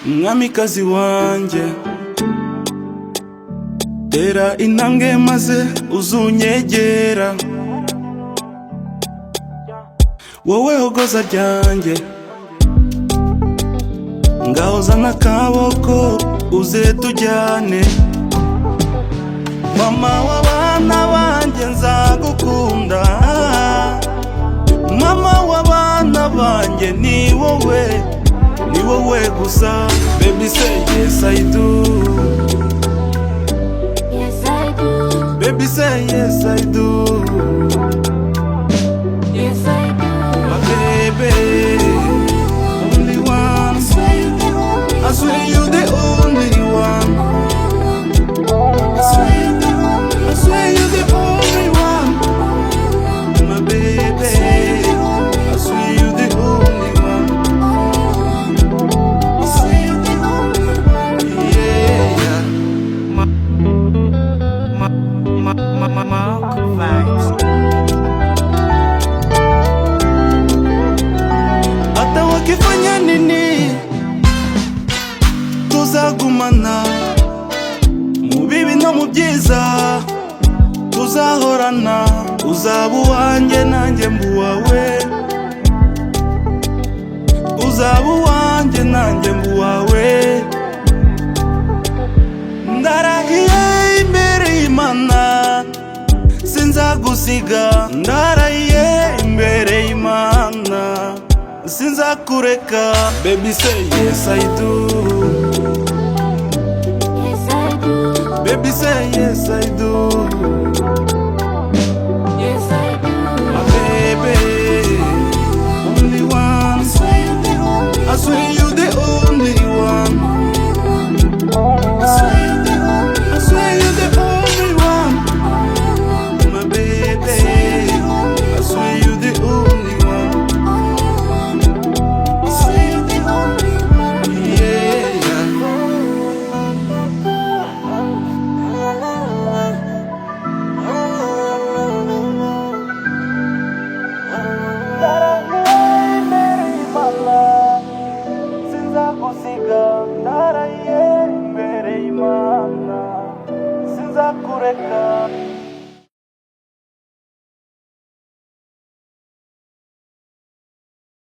Mwamikazi wanjye, tera intambwe maze uzunyegera, wowe hogoza ryanjye, ngaho zana akaboko uze tujyane. Mama w'abana banjye nzagukunda, mama w'abana banjye ni wowe gusa. Baby say yes I do, yes I do. Baby say yes I do, Yes I do. my baby, only one. I swear you're the only one. I swear you're the only one, my baby. I swear you're the only one. Yeah, Mark Vibes. hata wakifanya nini tuzagumana, mu bibi no mu byiza tuzahorana. Uzaba uwanjye nanjye mba uwawe, uzaba uwanjye nanjye mba uwawe. Ndarahiye imbere y'Imana sinzagusiga, ndarahiye imbere y'Imana sinzakureka. Baby say yes I do, Yes I do. baby say yes I do.